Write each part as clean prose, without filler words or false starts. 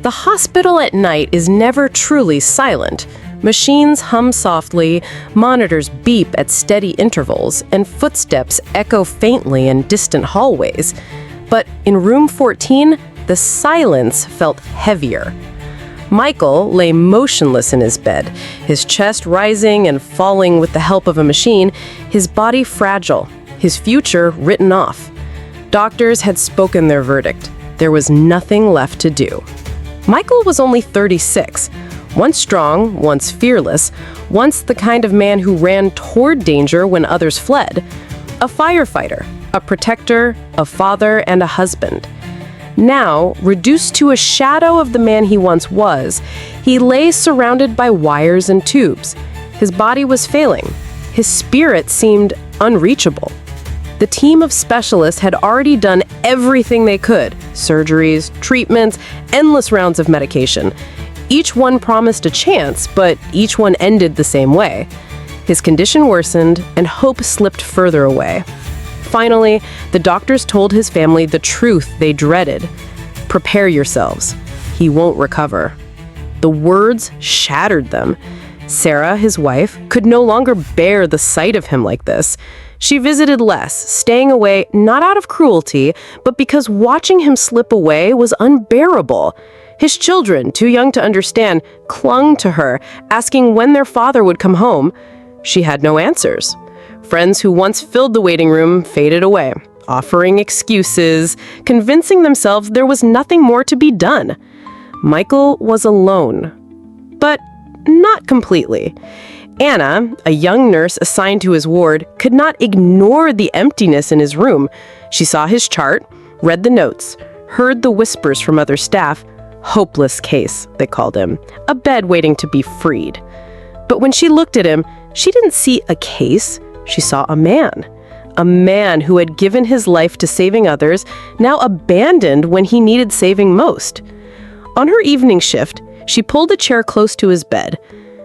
The hospital at night is never truly silent. Machines hum softly, monitors beep at steady intervals, and footsteps echo faintly in distant hallways. But in room 14, the silence felt heavier. Michael lay motionless in his bed, his chest rising and falling with the help of a machine, his body fragile, his future written off. Doctors had spoken their verdict. There was nothing left to do. Michael was only 36, once strong, once fearless, once the kind of man who ran toward danger when others fled. A firefighter, a protector, a father, and a husband. Now, reduced to a shadow of the man he once was, he lay surrounded by wires and tubes. His body was failing. His spirit seemed unreachable. The team of specialists had already done everything they could: surgeries, treatments, endless rounds of medication. Each one promised a chance, but each one ended the same way. His condition worsened, and hope slipped further away. Finally, the doctors told his family the truth they dreaded. Prepare yourselves. He won't recover. The words shattered them. Sarah, his wife, could no longer bear the sight of him like this. She visited less, staying away not out of cruelty, but because watching him slip away was unbearable. His children, too young to understand, clung to her, asking when their father would come home. She had no answers. Friends who once filled the waiting room faded away, offering excuses, convincing themselves there was nothing more to be done. Michael was alone, but not completely. Anna, a young nurse assigned to his ward, could not ignore the emptiness in his room. She saw his chart, read the notes, heard the whispers from other staff. Hopeless case, they called him. A bed waiting to be freed. But when she looked at him, she didn't see a case. She saw a man who had given his life to saving others, now abandoned when he needed saving most. On her evening shift, she pulled a chair close to his bed.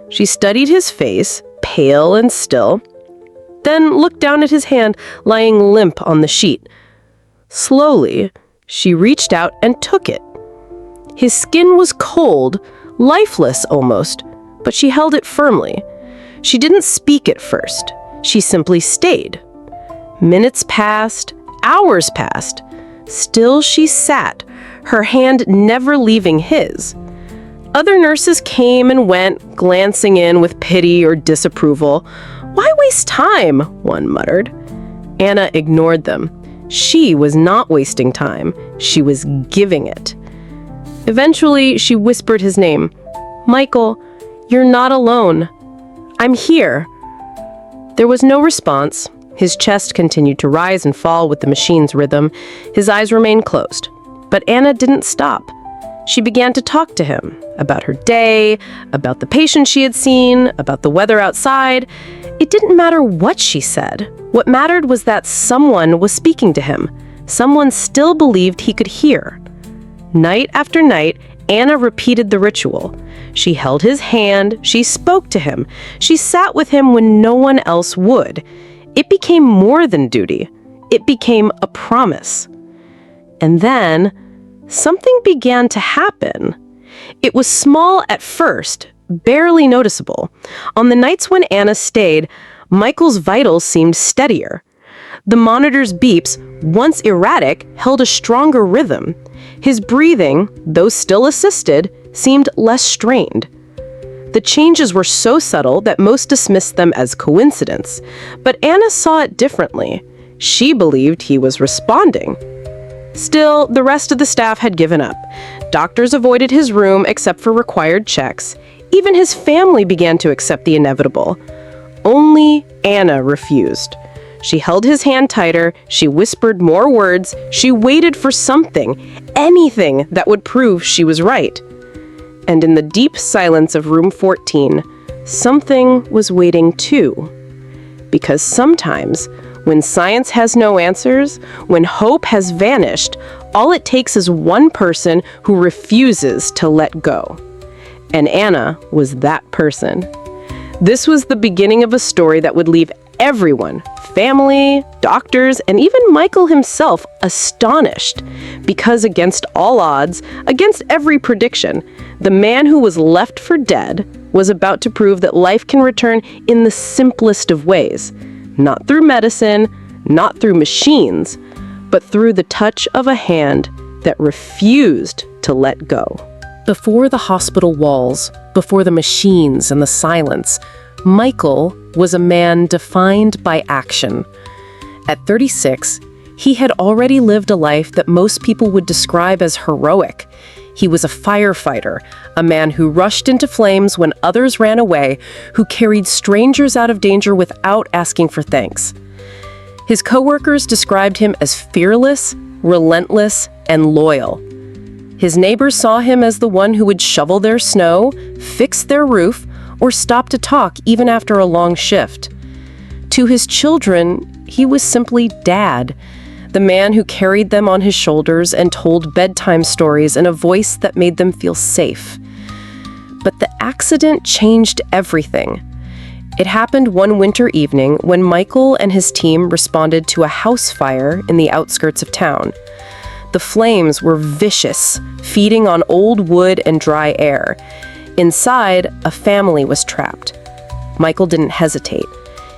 She studied his face, pale and still, then looked down at his hand lying limp on the sheet. Slowly, she reached out and took it. His skin was cold, lifeless almost, but she held it firmly. She didn't speak at first. She simply stayed. Minutes passed, hours passed. Still she sat, her hand never leaving his. Other nurses came and went, glancing in with pity or disapproval. "Why waste time?" one muttered. Anna ignored them. She was not wasting time. She was giving it. Eventually, she whispered his name. "Michael, you're not alone. I'm here." There was no response. His chest continued to rise and fall with the machine's rhythm. His eyes remained closed. But Anna didn't stop. She began to talk to him about her day, about the patient she had seen, about the weather outside. It didn't matter what she said. What mattered was that someone was speaking to him. Someone still believed he could hear. Night after night, Anna repeated the ritual. She held his hand, she spoke to him, she sat with him when no one else would. It became more than duty. It became a promise. And then, something began to happen. It was small at first, barely noticeable. On the nights when Anna stayed, Michael's vitals seemed steadier. The monitor's beeps, once erratic, held a stronger rhythm. His breathing, though still assisted, seemed less strained. The changes were so subtle that most dismissed them as coincidence, but Anna saw it differently. She believed he was responding. Still, the rest of the staff had given up. Doctors avoided his room except for required checks. Even his family began to accept the inevitable. Only Anna refused. She held his hand tighter, she whispered more words, she waited for something, anything that would prove she was right. And in the deep silence of room 14, something was waiting too. Because sometimes, when science has no answers, when hope has vanished, all it takes is one person who refuses to let go. And Anna was that person. This was the beginning of a story that would leave everyone, family, doctors, and even Michael himself astonished, because against all odds, against every prediction, the man who was left for dead was about to prove that life can return in the simplest of ways. Not through medicine, not through machines, but through the touch of a hand that refused to let go. Before the hospital walls, before the machines and the silence, Michael was a man defined by action. At 36, he had already lived a life that most people would describe as heroic. He was a firefighter, a man who rushed into flames when others ran away, who carried strangers out of danger without asking for thanks. His coworkers described him as fearless, relentless, and loyal. His neighbors saw him as the one who would shovel their snow, fix their roof, or stop to talk even after a long shift. To his children, he was simply Dad, the man who carried them on his shoulders and told bedtime stories in a voice that made them feel safe. But the accident changed everything. It happened one winter evening when Michael and his team responded to a house fire in the outskirts of town. The flames were vicious, feeding on old wood and dry air. Inside, a family was trapped. Michael didn't hesitate.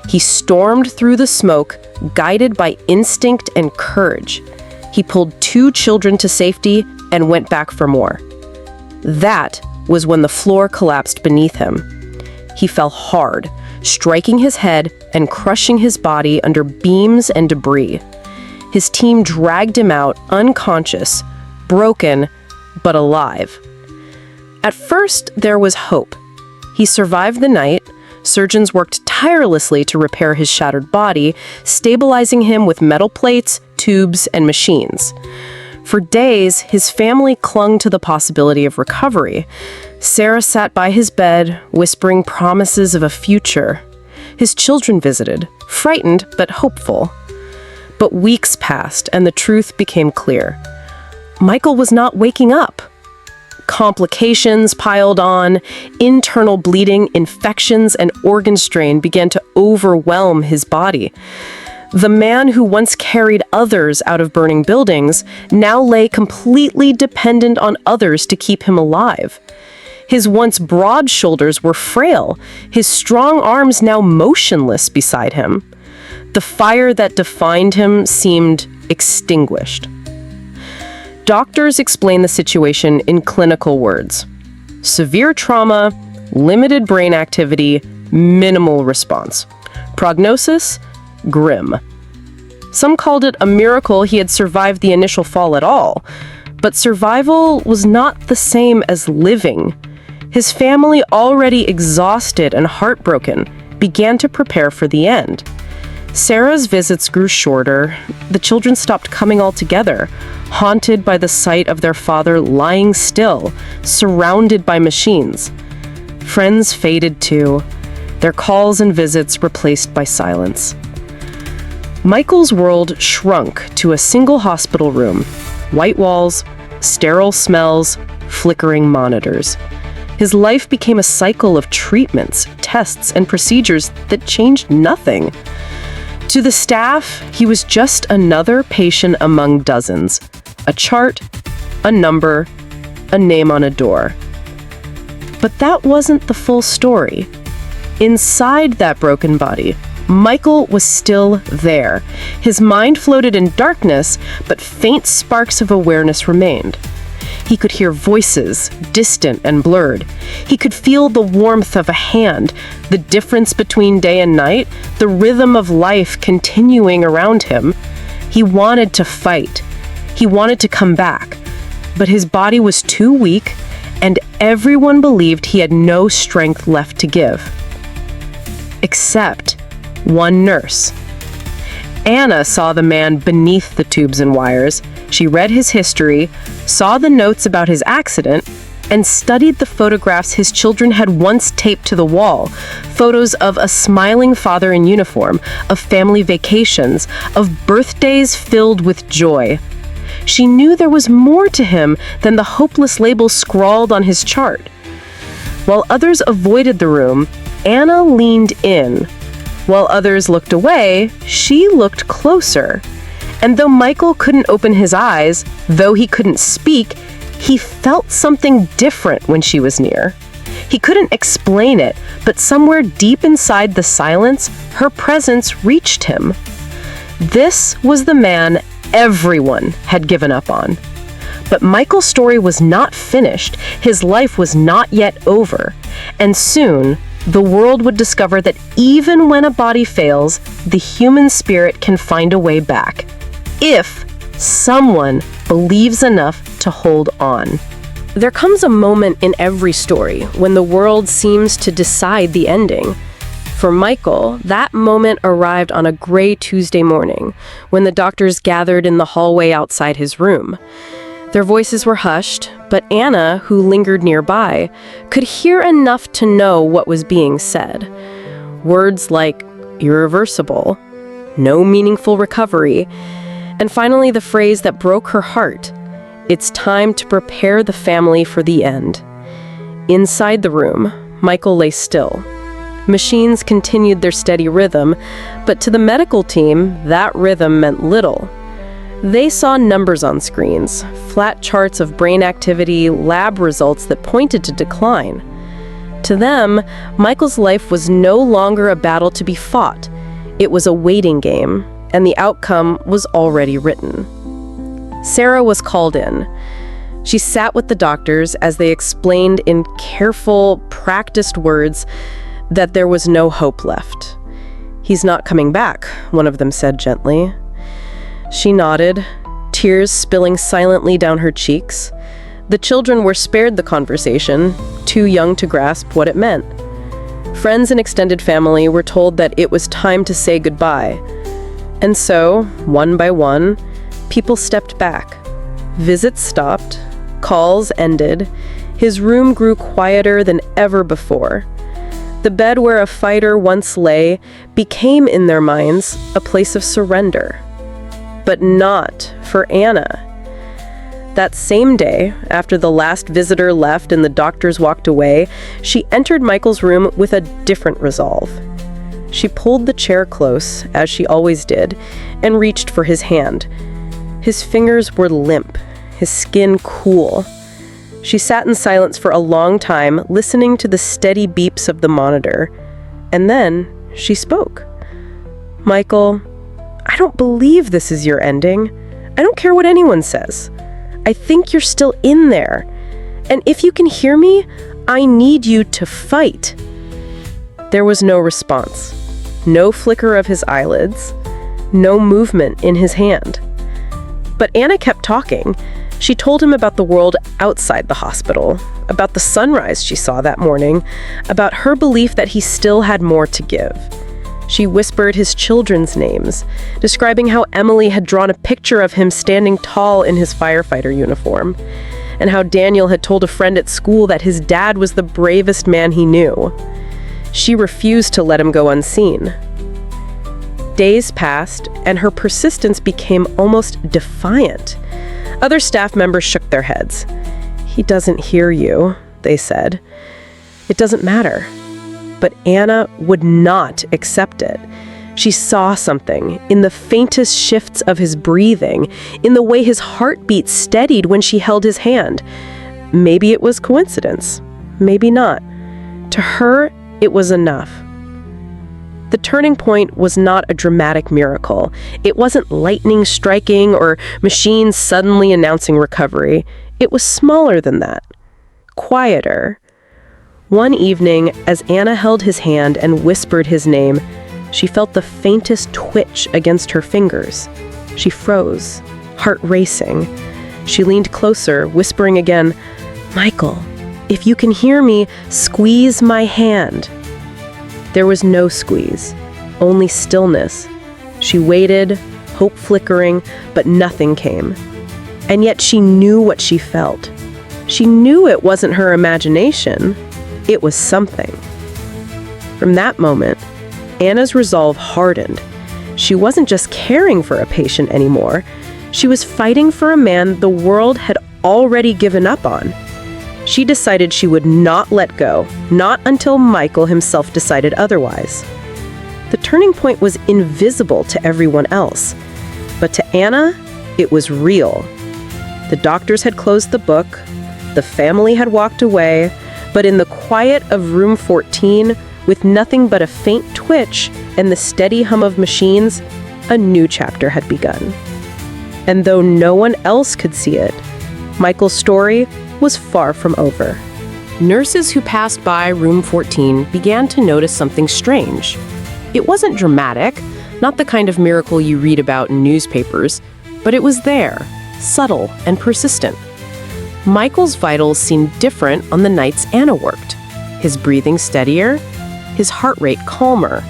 He stormed through the smoke, guided by instinct and courage. He pulled 2 children to safety and went back for more. That was when the floor collapsed beneath him. He fell hard, striking his head and crushing his body under beams and debris. His team dragged him out, unconscious, broken, but alive. At first, there was hope. He survived the night. Surgeons worked tirelessly to repair his shattered body, stabilizing him with metal plates, tubes, and machines. For days, his family clung to the possibility of recovery. Sarah sat by his bed, whispering promises of a future. His children visited, frightened but hopeful. But weeks passed, and the truth became clear. Michael was not waking up. Complications piled on, internal bleeding, infections, and organ strain began to overwhelm his body. The man who once carried others out of burning buildings now lay completely dependent on others to keep him alive. His once broad shoulders were frail, his strong arms now motionless beside him. The fire that defined him seemed extinguished. Doctors explain the situation in clinical words: severe trauma, limited brain activity, minimal response. Prognosis: grim. Some called it a miracle he had survived the initial fall at all, but survival was not the same as living. His family, already exhausted and heartbroken, began to prepare for the end. Sarah's visits grew shorter. The children stopped coming altogether, haunted by the sight of their father lying still, surrounded by machines. Friends faded too, their calls and visits replaced by silence. Michael's world shrunk to a single hospital room: white walls, sterile smells, flickering monitors. His life became a cycle of treatments, tests, and procedures that changed nothing. To the staff, he was just another patient among dozens. A chart, a number, a name on a door. But that wasn't the full story. Inside that broken body, Michael was still there. His mind floated in darkness, but faint sparks of awareness remained. He could hear voices, distant and blurred. He could feel the warmth of a hand, the difference between day and night, the rhythm of life continuing around him. He wanted to fight. He wanted to come back. But his body was too weak, and everyone believed he had no strength left to give. Except one nurse. Anna saw the man beneath the tubes and wires. She read his history, saw the notes about his accident, and studied the photographs his children had once taped to the wall. Photos of a smiling father in uniform, of family vacations, of birthdays filled with joy. She knew there was more to him than the hopeless label scrawled on his chart. While others avoided the room, Anna leaned in. While others looked away, she looked closer. And though Michael couldn't open his eyes, though he couldn't speak, he felt something different when she was near. He couldn't explain it, but somewhere deep inside the silence, her presence reached him. This was the man everyone had given up on. But Michael's story was not finished. His life was not yet over. And soon, the world would discover that even when a body fails, the human spirit can find a way back, if someone believes enough to hold on. There comes a moment in every story when the world seems to decide the ending. For Michael, that moment arrived on a gray Tuesday morning when the doctors gathered in the hallway outside his room. Their voices were hushed, but Anna, who lingered nearby, could hear enough to know what was being said. Words like irreversible, no meaningful recovery, and finally the phrase that broke her heart, it's time to prepare the family for the end. Inside the room, Michael lay still. Machines continued their steady rhythm, but to the medical team, that rhythm meant little. They saw numbers on screens, flat charts of brain activity, lab results that pointed to decline. To them, Michael's life was no longer a battle to be fought. It was a waiting game, and the outcome was already written. Sarah was called in. She sat with the doctors as they explained in careful, practiced words that there was no hope left. "He's not coming back," one of them said gently. She nodded, tears spilling silently down her cheeks. The children were spared the conversation, too young to grasp what it meant. Friends and extended family were told that it was time to say goodbye. And so, one by one, people stepped back. Visits stopped, calls ended. His room grew quieter than ever before. The bed where a fighter once lay became, in their minds, a place of surrender. But not for Anna. That same day, after the last visitor left and the doctors walked away, she entered Michael's room with a different resolve. She pulled the chair close, as she always did, and reached for his hand. His fingers were limp, his skin cool. She sat in silence for a long time, listening to the steady beeps of the monitor. And then she spoke. "Michael, I don't believe this is your ending. I don't care what anyone says. I think you're still in there. And if you can hear me, I need you to fight." There was no response. No flicker of his eyelids. No movement in his hand. But Anna kept talking. She told him about the world outside the hospital, about the sunrise she saw that morning, about her belief that he still had more to give. She whispered his children's names, describing how Emily had drawn a picture of him standing tall in his firefighter uniform, and how Daniel had told a friend at school that his dad was the bravest man he knew. She refused to let him go unseen. Days passed, and her persistence became almost defiant. Other staff members shook their heads. "He doesn't hear you," they said. "It doesn't matter." But Anna would not accept it. She saw something in the faintest shifts of his breathing, in the way his heartbeat steadied when she held his hand. Maybe it was coincidence, maybe not. To her, it was enough. The turning point was not a dramatic miracle. It wasn't lightning striking or machines suddenly announcing recovery. It was smaller than that, quieter. One evening, as Anna held his hand and whispered his name, she felt the faintest twitch against her fingers. She froze, heart racing. She leaned closer, whispering again, "Michael, if you can hear me, squeeze my hand." There was no squeeze, only stillness. She waited, hope flickering, but nothing came. And yet she knew what she felt. She knew it wasn't her imagination. It was something. From that moment, Anna's resolve hardened. She wasn't just caring for a patient anymore. She was fighting for a man the world had already given up on. She decided she would not let go, not until Michael himself decided otherwise. The turning point was invisible to everyone else, but to Anna, it was real. The doctors had closed the book, the family had walked away, but in the quiet of room 14, with nothing but a faint twitch and the steady hum of machines, a new chapter had begun. And though no one else could see it, Michael's story was far from over. Nurses who passed by room 14 began to notice something strange. It wasn't dramatic, not the kind of miracle you read about in newspapers, but it was there, subtle and persistent. Michael's vitals seemed different on the nights Anna worked. His breathing steadier, his heart rate calmer.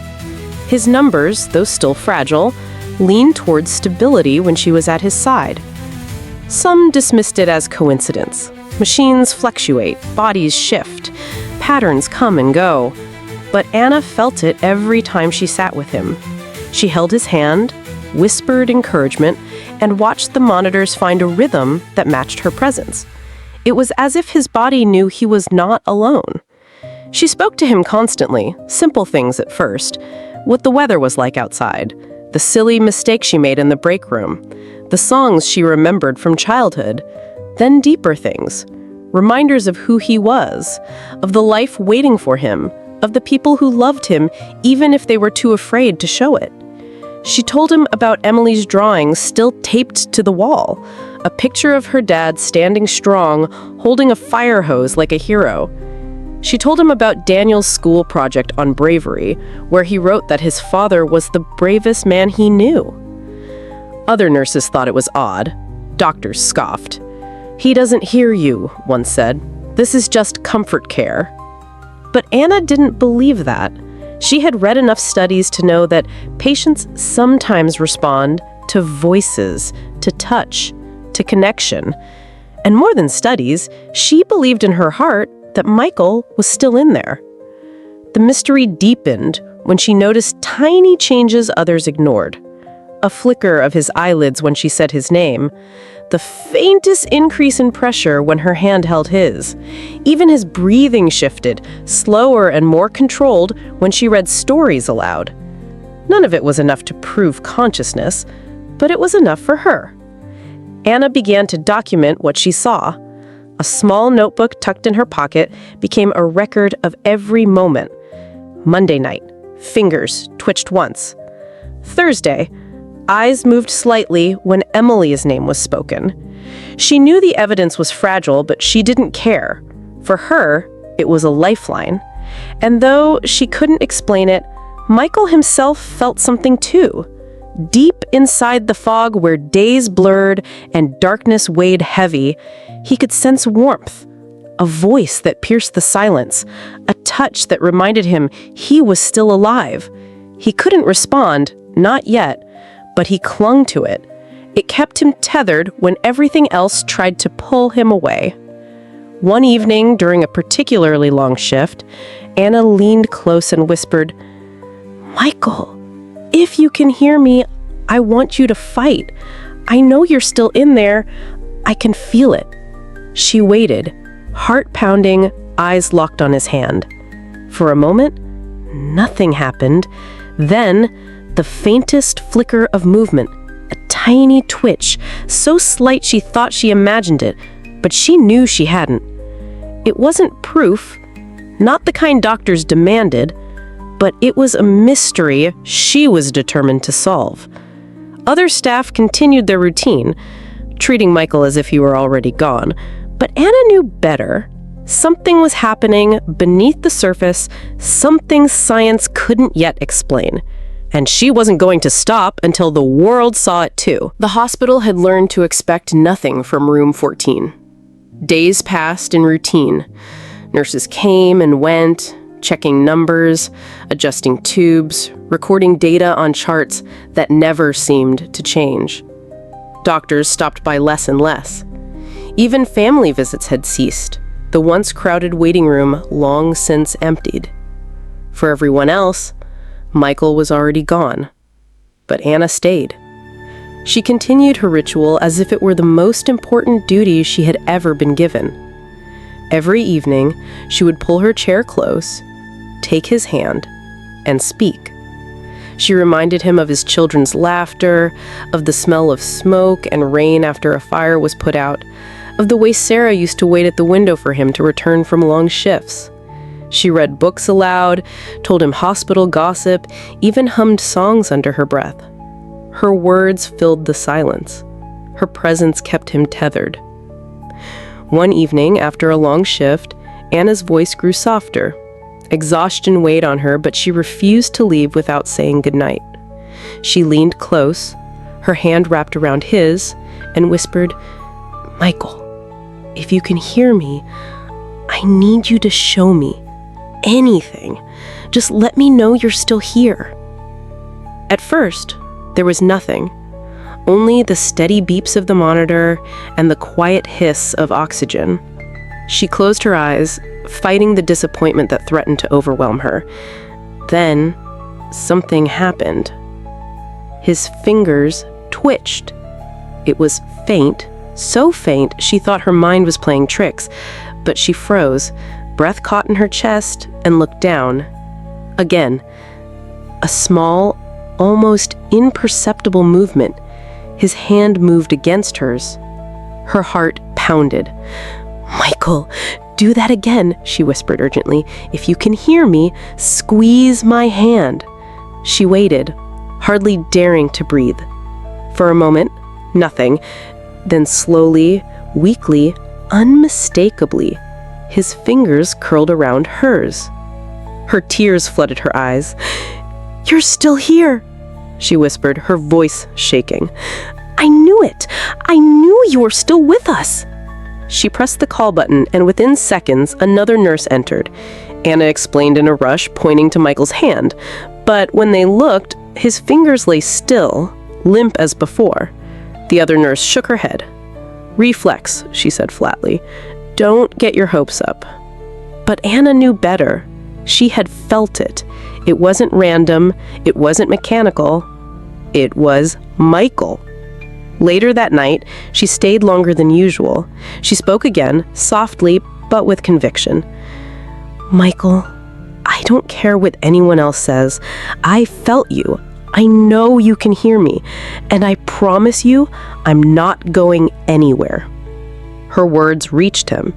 His numbers, though still fragile, leaned towards stability when she was at his side. Some dismissed it as coincidence. Machines fluctuate, bodies shift, patterns come and go. But Anna felt it every time she sat with him. She held his hand, whispered encouragement, and watched the monitors find a rhythm that matched her presence. It was as if his body knew he was not alone. She spoke to him constantly, simple things at first, what the weather was like outside, the silly mistake she made in the break room, the songs she remembered from childhood, then deeper things, reminders of who he was, of the life waiting for him, of the people who loved him even if they were too afraid to show it. She told him about Emily's drawing still taped to the wall, a picture of her dad standing strong, holding a fire hose like a hero. She told him about Daniel's school project on bravery, where he wrote that his father was the bravest man he knew. Other nurses thought it was odd. Doctors scoffed. "He doesn't hear you," one said. "This is just comfort care." But Anna didn't believe that. She had read enough studies to know that patients sometimes respond to voices, to touch, to connection. And more than studies, she believed in her heart that Michael was still in there. The mystery deepened when she noticed tiny changes others ignored. A flicker of his eyelids when she said his name, the faintest increase in pressure when her hand held his. Even his breathing shifted, slower and more controlled when she read stories aloud. None of it was enough to prove consciousness, but it was enough for her. Anna began to document what she saw. A small notebook tucked in her pocket became a record of every moment. Monday night, fingers twitched once. Thursday, eyes moved slightly when Emily's name was spoken. She knew the evidence was fragile, but she didn't care. For her, it was a lifeline. And though she couldn't explain it, Michael himself felt something too. Deep inside the fog where days blurred and darkness weighed heavy, he could sense warmth, a voice that pierced the silence, a touch that reminded him he was still alive. He couldn't respond, not yet, but he clung to it. It kept him tethered when everything else tried to pull him away. One evening, during a particularly long shift, Anna leaned close and whispered, "Michael, if you can hear me, I want you to fight. I know you're still in there. I can feel it." She waited, heart pounding, eyes locked on his hand. For a moment, nothing happened. Then, the faintest flicker of movement, a tiny twitch, so slight she thought she imagined it, but she knew she hadn't. It wasn't proof, not the kind doctors demanded, but it was a mystery she was determined to solve. Other staff continued their routine, treating Michael as if he were already gone, but Anna knew better. Something was happening beneath the surface, something science couldn't yet explain. And she wasn't going to stop until the world saw it too. The hospital had learned to expect nothing from room 14. Days passed in routine. Nurses came and went, checking numbers, adjusting tubes, recording data on charts that never seemed to change. Doctors stopped by less and less. Even family visits had ceased, the once crowded waiting room long since emptied. For everyone else, Michael was already gone. But Anna stayed. She continued her ritual as if it were the most important duty she had ever been given. Every evening, she would pull her chair close, take his hand, and speak. She reminded him of his children's laughter, of the smell of smoke and rain after a fire was put out, of the way Sarah used to wait at the window for him to return from long shifts. She read books aloud, told him hospital gossip, even hummed songs under her breath. Her words filled the silence. Her presence kept him tethered. One evening, after a long shift, Anna's voice grew softer. Exhaustion weighed on her, but she refused to leave without saying goodnight. She leaned close, her hand wrapped around his, and whispered, "Michael, if you can hear me, I need you to show me anything. Just let me know you're still here." At first, there was nothing, only the steady beeps of the monitor and the quiet hiss of oxygen. She closed her eyes, fighting the disappointment that threatened to overwhelm her. Then, something happened. His fingers twitched. It was faint, so faint she thought her mind was playing tricks, but she froze, breath caught in her chest, and looked down. Again, a small, almost imperceptible movement. His hand moved against hers. Her heart pounded. "Michael, do that again," she whispered urgently. "If you can hear me, squeeze my hand." She waited, hardly daring to breathe. For a moment, nothing. Then slowly, weakly, unmistakably, his fingers curled around hers. Her tears flooded her eyes. "You're still here," she whispered, her voice shaking. "I knew it. I knew you were still with us." She pressed the call button, and within seconds, another nurse entered. Anna explained in a rush, pointing to Michael's hand. But when they looked, his fingers lay still, limp as before. The other nurse shook her head. "Reflex," she said flatly. "Don't get your hopes up." But Anna knew better. She had felt it. It wasn't random. It wasn't mechanical. It was Michael. Later that night, she stayed longer than usual. She spoke again, softly, but with conviction. "Michael, I don't care what anyone else says. I felt you. I know you can hear me. And I promise you, I'm not going anywhere." Her words reached him.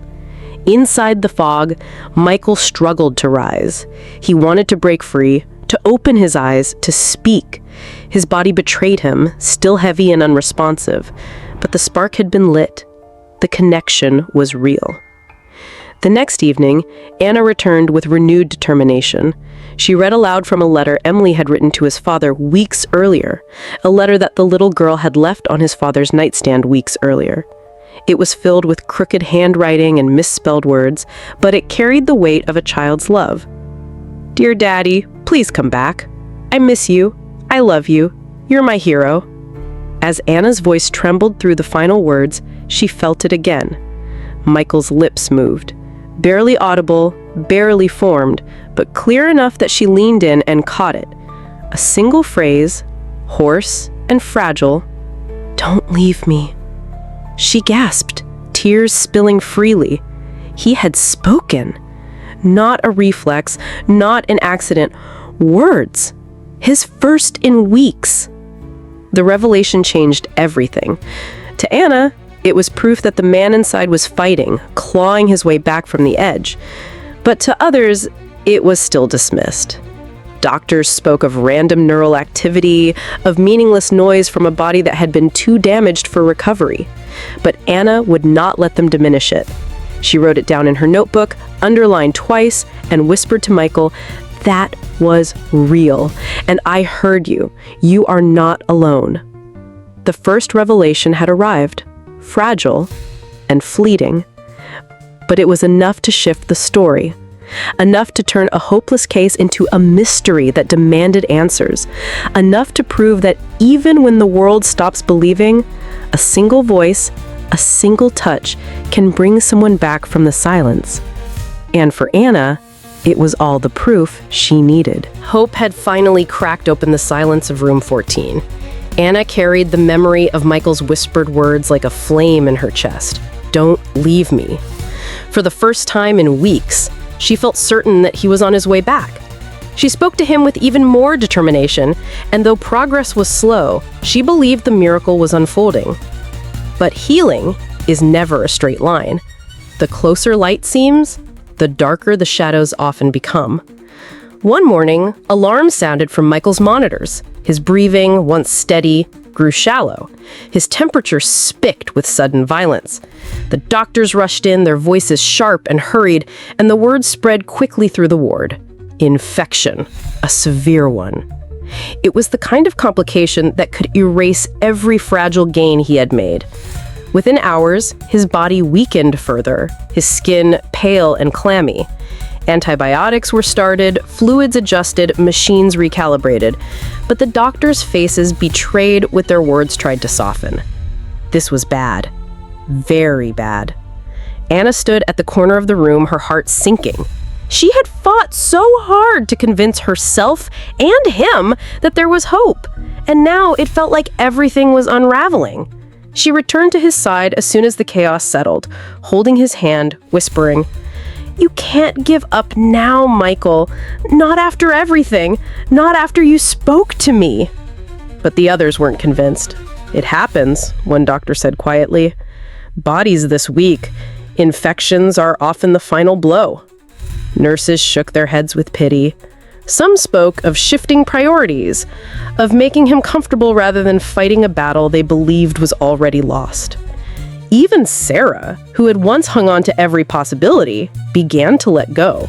Inside the fog, Michael struggled to rise. He wanted to break free, to open his eyes, to speak. His body betrayed him, still heavy and unresponsive. But the spark had been lit. The connection was real. The next evening, Anna returned with renewed determination. She read aloud from a letter Emily had written to his father weeks earlier, a letter that the little girl had left on his father's nightstand weeks earlier. It was filled with crooked handwriting and misspelled words, but it carried the weight of a child's love. "Dear Daddy, please come back. I miss you. I love you. You're my hero." As Anna's voice trembled through the final words, she felt it again. Michael's lips moved. Barely audible, barely formed, but clear enough that she leaned in and caught it. A single phrase, hoarse and fragile. "Don't leave me." She gasped, tears spilling freely. He had spoken. Not a reflex, not an accident. Words. His first in weeks. The revelation changed everything. To Anna, it was proof that the man inside was fighting, clawing his way back from the edge. But to others, it was still dismissed. Doctors spoke of random neural activity, of meaningless noise from a body that had been too damaged for recovery. But Anna would not let them diminish it. She wrote it down in her notebook, underlined twice, and whispered to Michael, "That was real, and I heard you. You are not alone." The first revelation had arrived, fragile and fleeting. But it was enough to shift the story. Enough to turn a hopeless case into a mystery that demanded answers. Enough to prove that even when the world stops believing, a single voice, a single touch can bring someone back from the silence. And for Anna, it was all the proof she needed. Hope had finally cracked open the silence of room 14. Anna carried the memory of Michael's whispered words like a flame in her chest. "Don't leave me." For the first time in weeks, she felt certain that he was on his way back. She spoke to him with even more determination, and though progress was slow, she believed the miracle was unfolding. But healing is never a straight line. The closer light seems, the darker the shadows often become. One morning, alarms sounded from Michael's monitors. His breathing, once steady, grew shallow. His temperature spicked with sudden violence. The doctors rushed in, their voices sharp and hurried, and the word spread quickly through the ward. Infection, a severe one. It was the kind of complication that could erase every fragile gain he had made. Within hours, his body weakened further, his skin pale and clammy. Antibiotics were started, fluids adjusted, machines recalibrated, but the doctors' faces betrayed what their words tried to soften. This was bad. Very bad. Anna stood at the corner of the room, her heart sinking. She had fought so hard to convince herself and him that there was hope, and now it felt like everything was unraveling. She returned to his side as soon as the chaos settled, holding his hand, whispering, "You can't give up now, Michael. Not after everything. Not after you spoke to me." But the others weren't convinced. "It happens," one doctor said quietly. "Bodies this weak. Infections are often the final blow." Nurses shook their heads with pity. Some spoke of shifting priorities, of making him comfortable rather than fighting a battle they believed was already lost. Even Sarah, who had once hung on to every possibility, began to let go.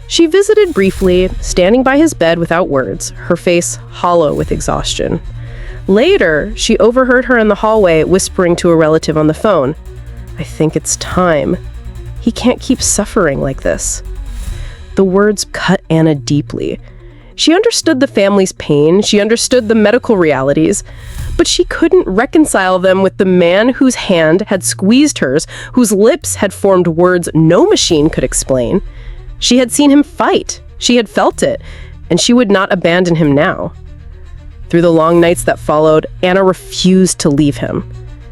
She visited briefly, standing by his bed without words, her face hollow with exhaustion. Later, she overheard her in the hallway whispering to a relative on the phone, "I think it's time. He can't keep suffering like this." The words cut Anna deeply. She understood the family's pain, she understood the medical realities, but she couldn't reconcile them with the man whose hand had squeezed hers, whose lips had formed words no machine could explain. She had seen him fight, she had felt it, and she would not abandon him now. Through the long nights that followed, Anna refused to leave him.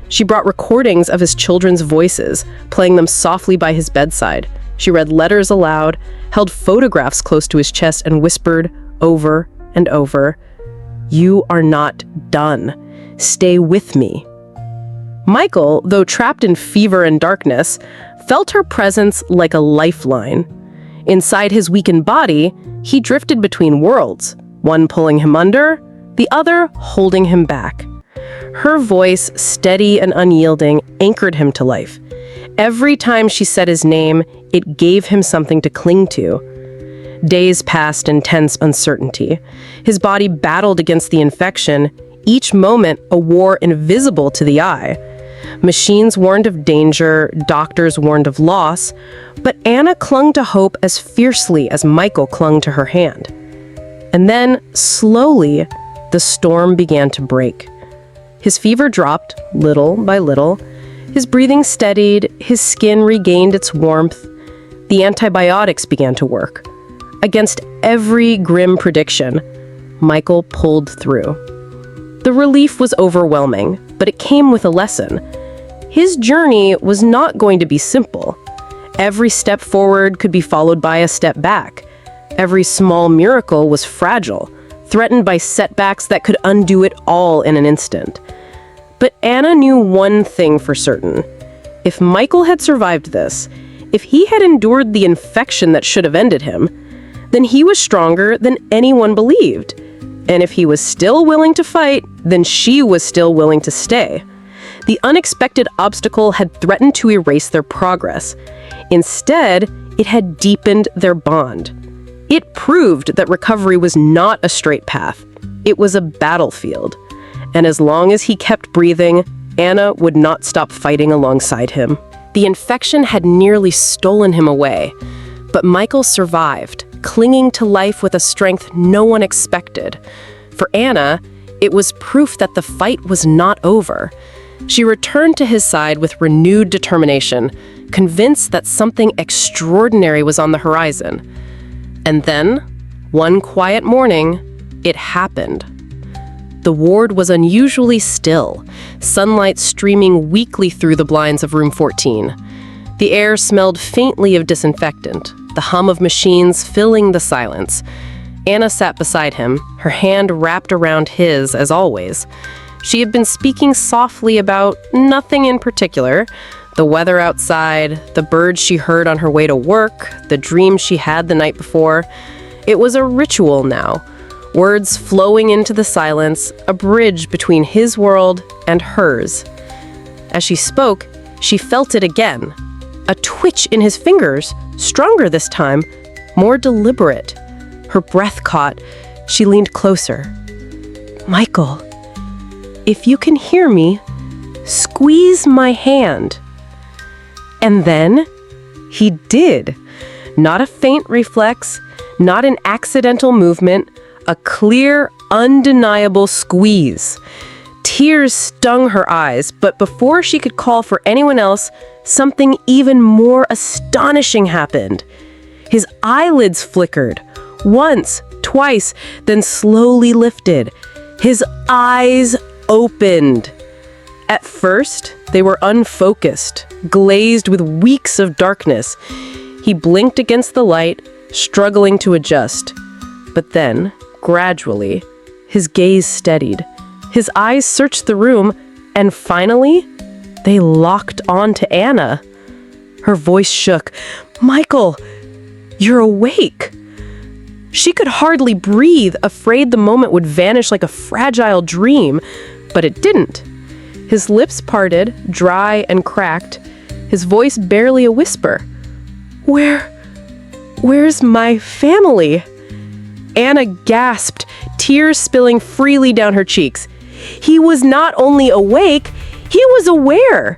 She brought recordings of his children's voices, playing them softly by his bedside. She read letters aloud, held photographs close to his chest, and whispered over and over, "You are not done. Stay with me." Michael, though trapped in fever and darkness, felt her presence like a lifeline. Inside his weakened body, he drifted between worlds, one pulling him under, the other holding him back. Her voice, steady and unyielding, anchored him to life. Every time she said his name, it gave him something to cling to. Days passed in tense uncertainty. His body battled against the infection, each moment a war invisible to the eye. Machines warned of danger, doctors warned of loss, but Anna clung to hope as fiercely as Michael clung to her hand. And then, slowly, the storm began to break. His fever dropped, little by little. His breathing steadied, his skin regained its warmth. The antibiotics began to work. Against every grim prediction, Michael pulled through. The relief was overwhelming, but it came with a lesson. His journey was not going to be simple. Every step forward could be followed by a step back. Every small miracle was fragile, threatened by setbacks that could undo it all in an instant. But Anna knew one thing for certain. If Michael had survived this, if he had endured the infection that should have ended him, then he was stronger than anyone believed. And if he was still willing to fight, then she was still willing to stay. The unexpected obstacle had threatened to erase their progress. Instead, it had deepened their bond. It proved that recovery was not a straight path. It was a battlefield. And as long as he kept breathing, Anna would not stop fighting alongside him. The infection had nearly stolen him away, but Michael survived, clinging to life with a strength no one expected. For Anna, it was proof that the fight was not over. She returned to his side with renewed determination, convinced that something extraordinary was on the horizon. And then, one quiet morning, it happened. The ward was unusually still, sunlight streaming weakly through the blinds of room 14. The air smelled faintly of disinfectant, the hum of machines filling the silence. Anna sat beside him, her hand wrapped around his as always. She had been speaking softly about nothing in particular: the weather outside, the birds she heard on her way to work, the dreams she had the night before. It was a ritual now, words flowing into the silence, a bridge between his world and hers. As she spoke, she felt it again. A twitch in his fingers, stronger this time, more deliberate. Her breath caught. She leaned closer. "Michael, if you can hear me, squeeze my hand." And then he did. Not a faint reflex, not an accidental movement, a clear, undeniable squeeze. Tears stung her eyes, but before she could call for anyone else, something even more astonishing happened. His eyelids flickered, once, twice, then slowly lifted. His eyes opened. At first, they were unfocused, glazed with weeks of darkness. He blinked against the light, struggling to adjust. But then, gradually, his gaze steadied. His eyes searched the room, and finally, they locked onto Anna. Her voice shook. "Michael, you're awake." She could hardly breathe, afraid the moment would vanish like a fragile dream, but it didn't. His lips parted, dry and cracked, his voice barely a whisper. Where's my family?" Anna gasped, tears spilling freely down her cheeks. He was not only awake, he was aware.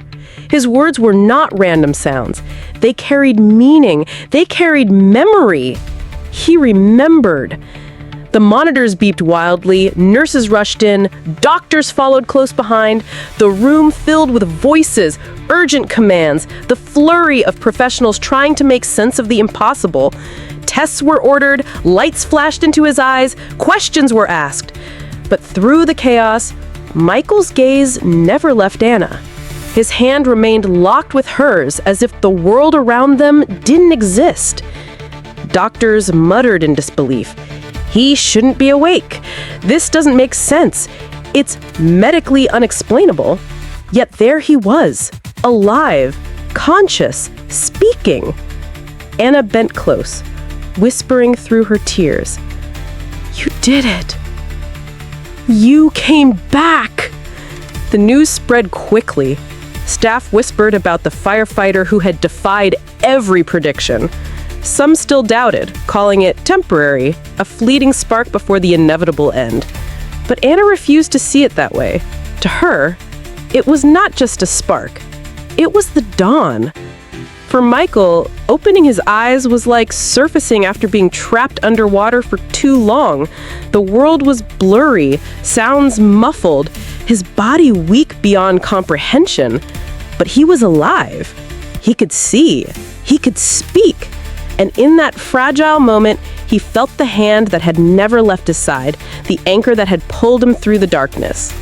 His words were not random sounds. They carried meaning. They carried memory. He remembered. The monitors beeped wildly, nurses rushed in, doctors followed close behind, the room filled with voices, urgent commands, the flurry of professionals trying to make sense of the impossible. Tests were ordered, lights flashed into his eyes, questions were asked. But through the chaos, Michael's gaze never left Anna. His hand remained locked with hers as if the world around them didn't exist. Doctors muttered in disbelief. He shouldn't be awake. This doesn't make sense. It's medically unexplainable. Yet there he was, alive, conscious, speaking. Anna bent close, whispering through her tears. "You did it. You came back." The news spread quickly. Staff whispered about the firefighter who had defied every prediction. Some still doubted, calling it temporary, a fleeting spark before the inevitable end. But Anna refused to see it that way. To her, it was not just a spark. It was the dawn. For Michael, opening his eyes was like surfacing after being trapped underwater for too long. The world was blurry, sounds muffled, his body weak beyond comprehension. But he was alive. He could see. He could speak. And in that fragile moment, he felt the hand that had never left his side, the anchor that had pulled him through the darkness.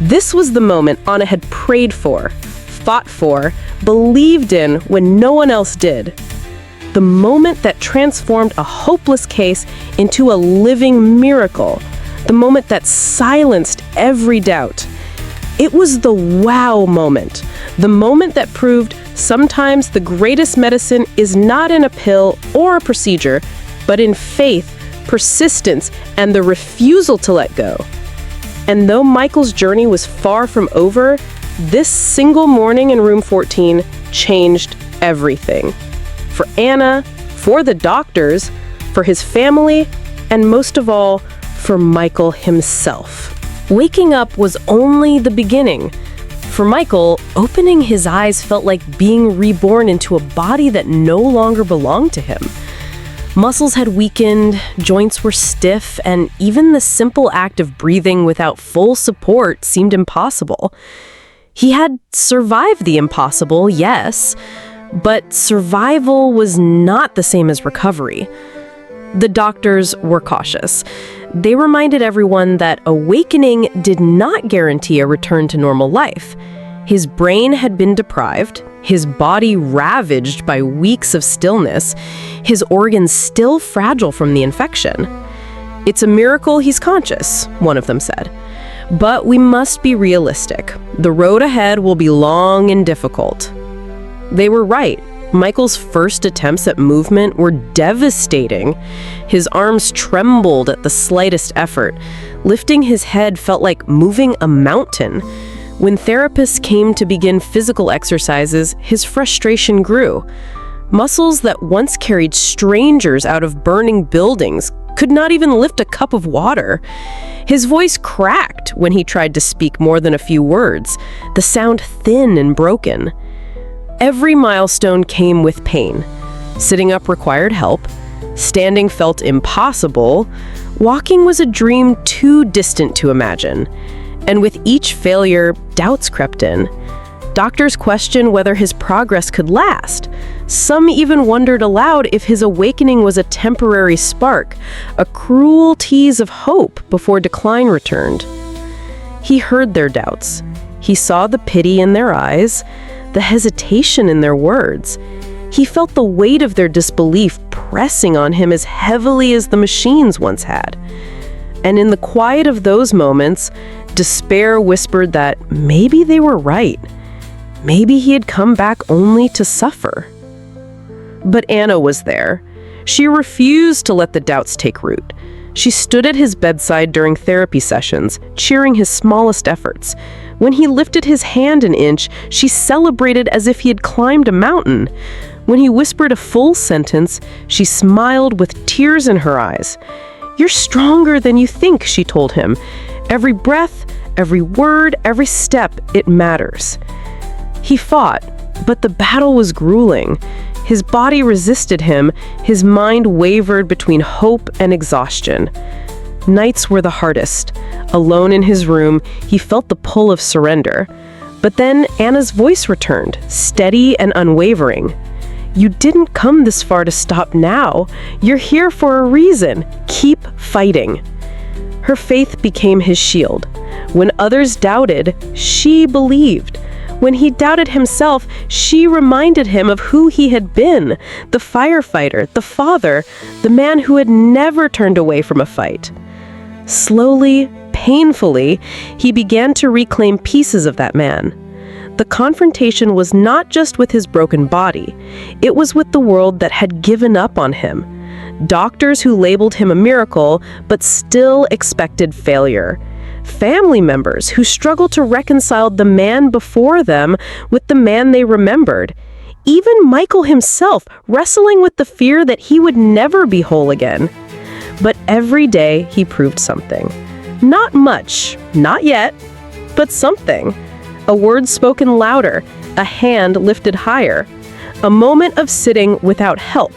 This was the moment Anna had prayed for, fought for, believed in when no one else did. The moment that transformed a hopeless case into a living miracle. The moment that silenced every doubt. It was the wow moment. The moment that proved sometimes the greatest medicine is not in a pill or a procedure, but in faith, persistence, and the refusal to let go. And though Michael's journey was far from over, this single morning in room 14 changed everything. For Anna, for the doctors, for his family, and most of all, for Michael himself. Waking up was only the beginning. For Michael, opening his eyes felt like being reborn into a body that no longer belonged to him. Muscles had weakened, joints were stiff, and even the simple act of breathing without full support seemed impossible. He had survived the impossible, yes, but survival was not the same as recovery. The doctors were cautious. They reminded everyone that awakening did not guarantee a return to normal life. His brain had been deprived, his body ravaged by weeks of stillness, his organs still fragile from the infection. "It's a miracle he's conscious," one of them said. "But we must be realistic. The road ahead will be long and difficult." They were right. Michael's first attempts at movement were devastating. His arms trembled at the slightest effort. Lifting his head felt like moving a mountain. When therapists came to begin physical exercises, his frustration grew. Muscles that once carried strangers out of burning buildings could not even lift a cup of water. His voice cracked when he tried to speak more than a few words, the sound thin and broken. Every milestone came with pain. Sitting up required help. Standing felt impossible. Walking was a dream too distant to imagine. And with each failure, doubts crept in. Doctors questioned whether his progress could last. Some even wondered aloud if his awakening was a temporary spark, a cruel tease of hope before decline returned. He heard their doubts. He saw the pity in their eyes, the hesitation in their words. He felt the weight of their disbelief pressing on him as heavily as the machines once had. And in the quiet of those moments, despair whispered that maybe they were right. Maybe he had come back only to suffer. But Anna was there. She refused to let the doubts take root. She stood at his bedside during therapy sessions, cheering his smallest efforts. When he lifted his hand an inch, she celebrated as if he had climbed a mountain. When he whispered a full sentence, she smiled with tears in her eyes. "You're stronger than you think," she told him. "Every breath, every word, every step, it matters." He fought, but the battle was grueling. His body resisted him, his mind wavered between hope and exhaustion. Nights were the hardest. Alone in his room, he felt the pull of surrender. But then Anna's voice returned, steady and unwavering. "You didn't come this far to stop now. You're here for a reason. Keep fighting." Her faith became his shield. When others doubted, she believed. When he doubted himself, she reminded him of who he had been, the firefighter, the father, the man who had never turned away from a fight. Slowly, painfully, he began to reclaim pieces of that man. The confrontation was not just with his broken body, it was with the world that had given up on him. Doctors who labeled him a miracle, but still expected failure. Family members who struggled to reconcile the man before them with the man they remembered. Even Michael himself wrestling with the fear that he would never be whole again. But every day he proved something. Not much, not yet, but something. A word spoken louder, a hand lifted higher. A moment of sitting without help.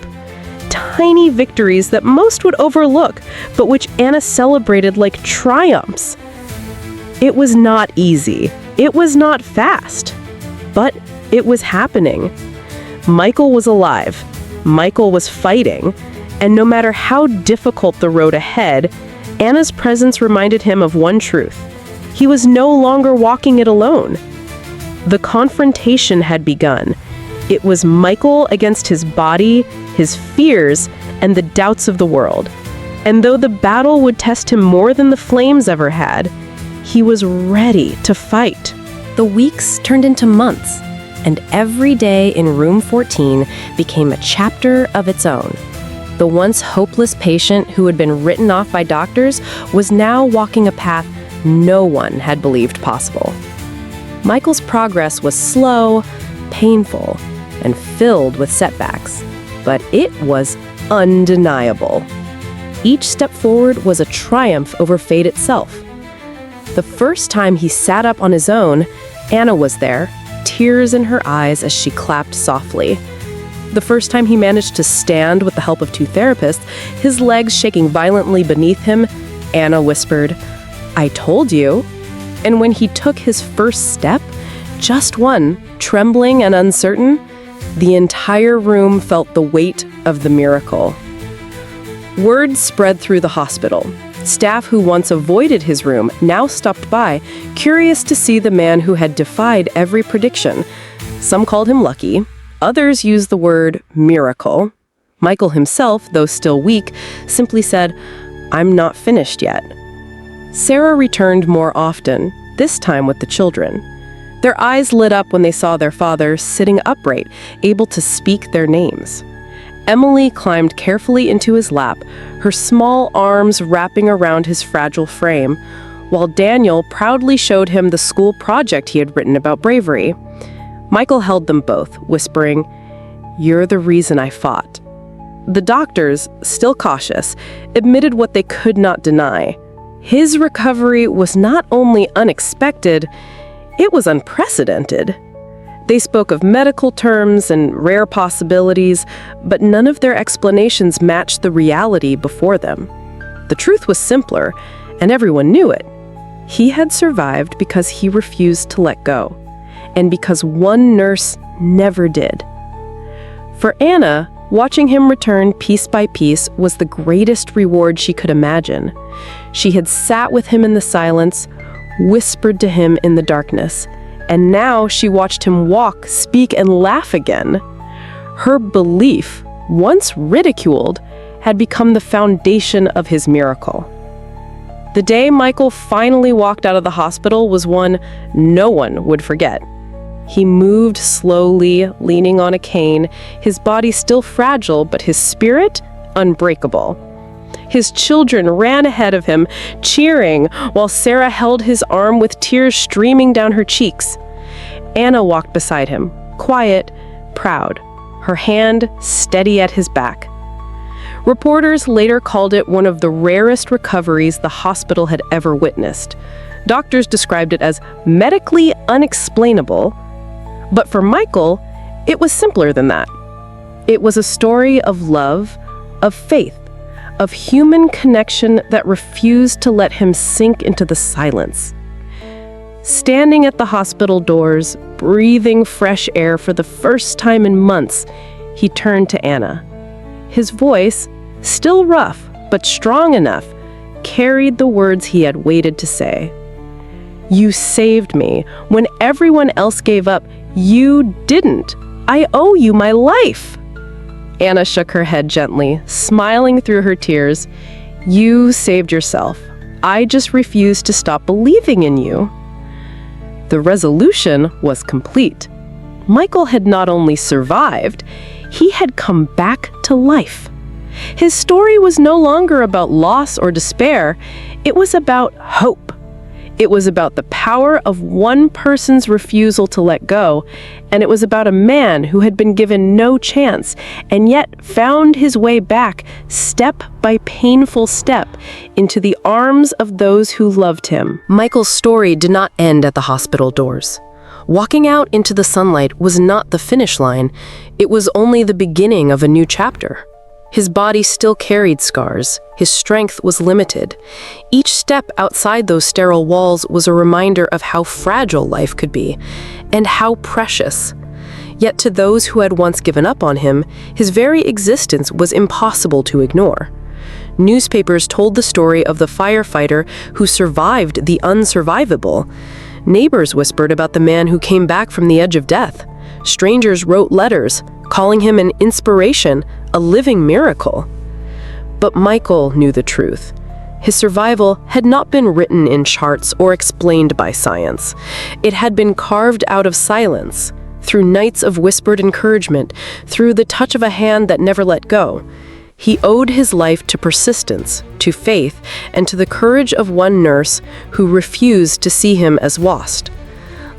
Tiny victories that most would overlook, but which Anna celebrated like triumphs. It was not easy. It was not fast. But it was happening. Michael was alive. Michael was fighting. And no matter how difficult the road ahead, Anna's presence reminded him of one truth. He was no longer walking it alone. The confrontation had begun. It was Michael against his body, his fears, and the doubts of the world. And though the battle would test him more than the flames ever had, he was ready to fight. The weeks turned into months, and every day in room 14 became a chapter of its own. The once hopeless patient who had been written off by doctors was now walking a path no one had believed possible. Michael's progress was slow, painful, and filled with setbacks, but it was undeniable. Each step forward was a triumph over fate itself. The first time he sat up on his own, Anna was there, tears in her eyes as she clapped softly. The first time he managed to stand with the help of two therapists, his legs shaking violently beneath him, Anna whispered, "I told you." And when he took his first step, just one, trembling and uncertain, the entire room felt the weight of the miracle. Word spread through the hospital. Staff who once avoided his room now stopped by, curious to see the man who had defied every prediction. Some called him lucky. Others used the word miracle. Michael himself, though still weak, simply said, "I'm not finished yet." Sarah returned more often, this time with the children. Their eyes lit up when they saw their father sitting upright, able to speak their names. Emily climbed carefully into his lap, her small arms wrapping around his fragile frame, while Daniel proudly showed him the school project he had written about bravery. Michael held them both, whispering, "You're the reason I fought." The doctors, still cautious, admitted what they could not deny. His recovery was not only unexpected, it was unprecedented. They spoke of medical terms and rare possibilities, but none of their explanations matched the reality before them. The truth was simpler, and everyone knew it. He had survived because he refused to let go, and because one nurse never did. For Anna, watching him return piece by piece was the greatest reward she could imagine. She had sat with him in the silence, whispered to him in the darkness, and now she watched him walk, speak, and laugh again. Her belief, once ridiculed, had become the foundation of his miracle. The day Michael finally walked out of the hospital was one no one would forget. He moved slowly, leaning on a cane, his body still fragile, but his spirit unbreakable. His children ran ahead of him, cheering, while Sarah held his arm with tears streaming down her cheeks. Anna walked beside him, quiet, proud, her hand steady at his back. Reporters later called it one of the rarest recoveries the hospital had ever witnessed. Doctors described it as medically unexplainable, but for Michael, it was simpler than that. It was a story of love, of faith, of human connection that refused to let him sink into the silence. Standing at the hospital doors, breathing fresh air for the first time in months, he turned to Anna. His voice, still rough but strong enough, carried the words he had waited to say. "You saved me. When everyone else gave up, you didn't. I owe you my life." Anna shook her head gently, smiling through her tears. "You saved yourself. I just refused to stop believing in you." The resolution was complete. Michael had not only survived, he had come back to life. His story was no longer about loss or despair. It was about hope. It was about the power of one person's refusal to let go, and it was about a man who had been given no chance and yet found his way back, step by painful step, into the arms of those who loved him. Michael's story did not end at the hospital doors. Walking out into the sunlight was not the finish line. It was only the beginning of a new chapter. His body still carried scars. His strength was limited. Each step outside those sterile walls was a reminder of how fragile life could be, and how precious. Yet to those who had once given up on him, his very existence was impossible to ignore. Newspapers told the story of the firefighter who survived the unsurvivable. Neighbors whispered about the man who came back from the edge of death. Strangers wrote letters, calling him an inspiration, a living miracle. But Michael knew the truth. His survival had not been written in charts or explained by science. It had been carved out of silence, through nights of whispered encouragement, through the touch of a hand that never let go. He owed his life to persistence, to faith, and to the courage of one nurse who refused to see him as lost.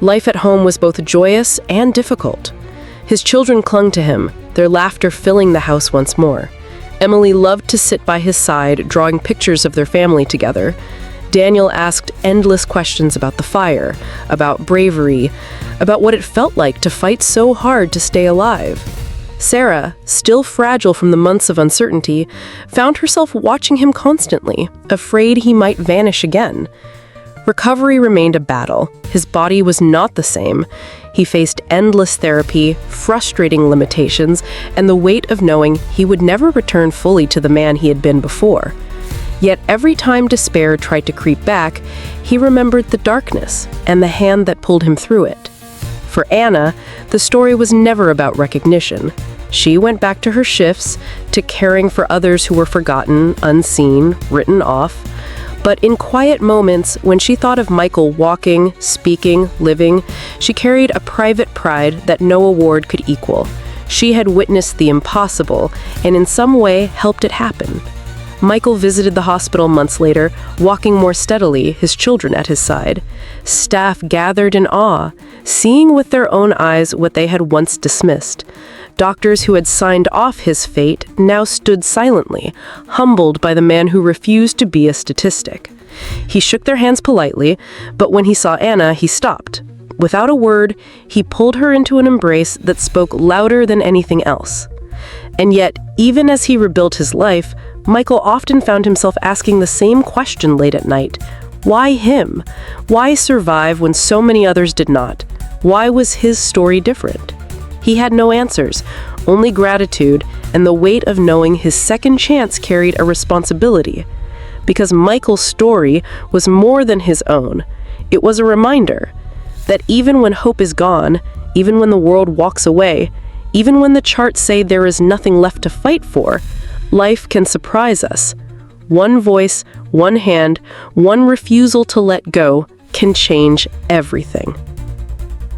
Life at home was both joyous and difficult. His children clung to him, their laughter filling the house once more. Emily loved to sit by his side, drawing pictures of their family together. Daniel asked endless questions about the fire, about bravery, about what it felt like to fight so hard to stay alive. Sarah, still fragile from the months of uncertainty, found herself watching him constantly, afraid he might vanish again. Recovery remained a battle. His body was not the same. He faced endless therapy, frustrating limitations, and the weight of knowing he would never return fully to the man he had been before. Yet every time despair tried to creep back, he remembered the darkness and the hand that pulled him through it. For Anna, the story was never about recognition. She went back to her shifts, to caring for others who were forgotten, unseen, written off. But in quiet moments, when she thought of Michael walking, speaking, living, she carried a private pride that no award could equal. She had witnessed the impossible, and in some way helped it happen. Michael visited the hospital months later, walking more steadily, his children at his side. Staff gathered in awe, seeing with their own eyes what they had once dismissed. Doctors who had signed off his fate now stood silently, humbled by the man who refused to be a statistic. He shook their hands politely, but when he saw Anna, he stopped. Without a word, he pulled her into an embrace that spoke louder than anything else. And yet, even as he rebuilt his life, Michael often found himself asking the same question late at night. Why him? Why survive when so many others did not? Why was his story different? He had no answers, only gratitude and the weight of knowing his second chance carried a responsibility. Because Michael's story was more than his own. It was a reminder that even when hope is gone, even when the world walks away, even when the charts say there is nothing left to fight for, life can surprise us. One voice, one hand, one refusal to let go can change everything.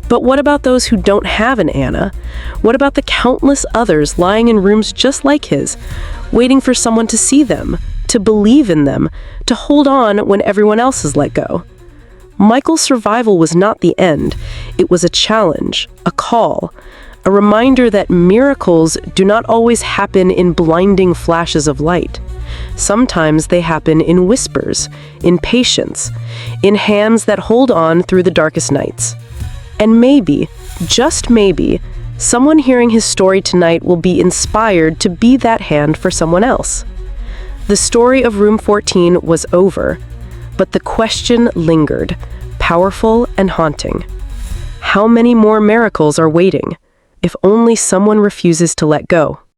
But what about those who don't have an Anna? What about the countless others lying in rooms just like his, waiting for someone to see them, to believe in them, to hold on when everyone else has let go? Michael's survival was not the end. It was a challenge, a call, a reminder that miracles do not always happen in blinding flashes of light. Sometimes they happen in whispers, in patience, in hands that hold on through the darkest nights. And maybe, just maybe, someone hearing his story tonight will be inspired to be that hand for someone else. The story of Room 14 was over, but the question lingered, powerful and haunting. How many more miracles are waiting, if only someone refuses to let go?